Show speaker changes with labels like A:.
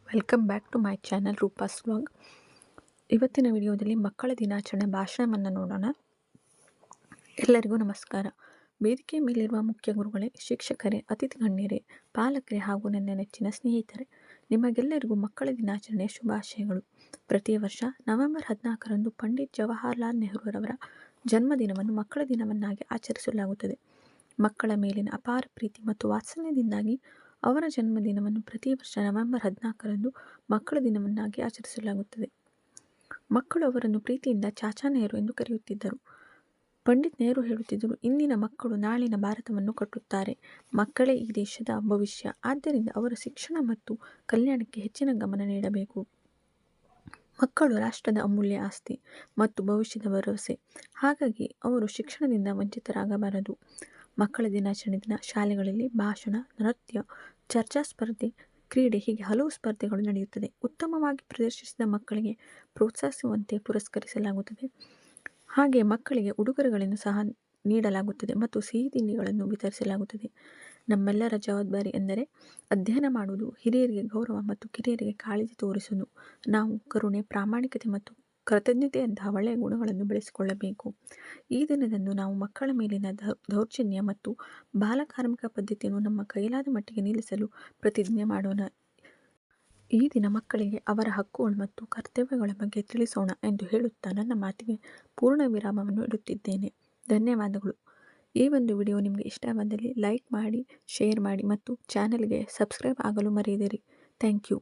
A: Welcome back to my channel Roopa's vlog. ಇವತ್ತಿನ ವಿಡಿಯೋದಲ್ಲಿ ಮಕ್ಕಳ ದಿನಾಚರಣೆ ಭಾಷಣವನ್ನು ನೋಡೋಣ. ಎಲ್ಲರಿಗೂ ನಮಸ್ಕಾರ. ವೇದಿಕೆ ಮೇಲಿರುವ ಮುಖ್ಯ ಗುರುಗಳೇ, ಶಿಕ್ಷಕರೇ, ಅತಿಥಿ ಗಣ್ಯರೇ, ಪಾಲಕರೇ ಹಾಗೂ ನನ್ನ ನೆಚ್ಚಿನ ಸ್ನೇಹಿತರೆ, ನಿಮಗೆಲ್ಲರಿಗೂ ಮಕ್ಕಳ ದಿನಾಚರಣೆಯ ಶುಭಾಶಯಗಳು. ಪ್ರತಿ ವರ್ಷ ನವೆಂಬರ್ 14ರಂದು ಪಂಡಿತ್ ಜವಾಹರ್ಲಾಲ್ ನೆಹರೂರವರ ಜನ್ಮದಿನವನ್ನು ಮಕ್ಕಳ ದಿನವನ್ನಾಗಿ ಆಚರಿಸಲಾಗುತ್ತದೆ. ಮಕ್ಕಳ ಮೇಲಿನ ಅಪಾರ ಪ್ರೀತಿ ಮತ್ತು ವಾತ್ಸಲ್ಯದಿಂದಾಗಿ ಅವರ ಜನ್ಮದಿನವನ್ನು ಪ್ರತಿ ವರ್ಷ ನವೆಂಬರ್ 14ರಂದು ಮಕ್ಕಳ ದಿನವನ್ನಾಗಿ ಆಚರಿಸಲಾಗುತ್ತದೆ. ಮಕ್ಕಳು ಅವರನ್ನು ಪ್ರೀತಿಯಿಂದ ಚಾಚಾ ನೆಹರು ಎಂದು ಕರೆಯುತ್ತಿದ್ದರು. ಪಂಡಿತ್ ನೆಹರು ಹೇಳುತ್ತಿದ್ದರು, ಇಂದಿನ ಮಕ್ಕಳು ನಾಳಿನ ಭಾರತವನ್ನು ಕಟ್ಟುತ್ತಾರೆ. ಮಕ್ಕಳೇ ಈ ದೇಶದ ಭವಿಷ್ಯ. ಆದ್ದರಿಂದ ಅವರ ಶಿಕ್ಷಣ ಮತ್ತು ಕಲ್ಯಾಣಕ್ಕೆ ಹೆಚ್ಚಿನ ಗಮನ ನೀಡಬೇಕು. ಮಕ್ಕಳು ರಾಷ್ಟ್ರದ ಅಮೂಲ್ಯ ಆಸ್ತಿ ಮತ್ತು ಭವಿಷ್ಯದ ಭರವಸೆ. ಹಾಗಾಗಿ ಅವರು ಶಿಕ್ಷಣದಿಂದ ವಂಚಿತರಾಗಬಾರದು. ಮಕ್ಕಳ ದಿನಾಚರಣೆ ದಿನ ಶಾಲೆಗಳಲ್ಲಿ ಭಾಷಣ, ನೃತ್ಯ, ಚರ್ಚಾ ಸ್ಪರ್ಧೆ, ಕ್ರೀಡೆ ಹೀಗೆ ಹಲವು ಸ್ಪರ್ಧೆಗಳು ನಡೆಯುತ್ತದೆ. ಉತ್ತಮವಾಗಿ ಪ್ರದರ್ಶಿಸಿದ ಮಕ್ಕಳಿಗೆ ಪ್ರೋತ್ಸಾಹಿಸುವಂತೆ ಪುರಸ್ಕರಿಸಲಾಗುತ್ತದೆ. ಹಾಗೆ ಮಕ್ಕಳಿಗೆ ಉಡುಗೊರೆಗಳನ್ನು ಸಹ ನೀಡಲಾಗುತ್ತದೆ ಮತ್ತು ಸಿಹಿ ತಿಂಡಿಗಳನ್ನು ವಿತರಿಸಲಾಗುತ್ತದೆ. ನಮ್ಮೆಲ್ಲರ ಜವಾಬ್ದಾರಿ ಎಂದರೆ ಅಧ್ಯಯನ ಮಾಡುವುದು, ಹಿರಿಯರಿಗೆ ಗೌರವ ಮತ್ತು ಕಿರಿಯರಿಗೆ ಕಾಳಜಿ ತೋರಿಸುವುದು. ನಾವು ಕರುಣೆ, ಪ್ರಾಮಾಣಿಕತೆ ಮತ್ತು ಕೃತಜ್ಞತೆಯಂತಹ ಒಳ್ಳೆಯ ಗುಣಗಳನ್ನು ಬೆಳೆಸಿಕೊಳ್ಳಬೇಕು. ಈ ದಿನದಂದು ನಾವು ಮಕ್ಕಳ ಮೇಲಿನ ದೌರ್ಜನ್ಯ ಮತ್ತು ಬಾಲಕಾರ್ಮಿಕ ಪದ್ಧತಿಯನ್ನು ನಮ್ಮ ಕೈಲಾದ ಮಟ್ಟಿಗೆ ನಿಲ್ಲಿಸಲು ಪ್ರತಿಜ್ಞೆ ಮಾಡೋಣ. ಈ ದಿನ ಮಕ್ಕಳಿಗೆ ಅವರ ಹಕ್ಕುಗಳು ಮತ್ತು ಕರ್ತವ್ಯಗಳ ಬಗ್ಗೆ ತಿಳಿಸೋಣ ಎಂದು ಹೇಳುತ್ತಾ ನನ್ನ ಮಾತಿಗೆ ಪೂರ್ಣ ವಿರಾಮವನ್ನು ಇಡುತ್ತಿದ್ದೇನೆ. ಧನ್ಯವಾದಗಳು. ಈ ಒಂದು ವಿಡಿಯೋ ನಿಮಗೆ ಇಷ್ಟವಾದಲ್ಲಿ ಲೈಕ್ ಮಾಡಿ, ಶೇರ್ ಮಾಡಿ ಮತ್ತು ಚಾನಲ್ಗೆ ಸಬ್ಸ್ಕ್ರೈಬ್ ಆಗಲು ಮರೆಯದಿರಿ. Thank you.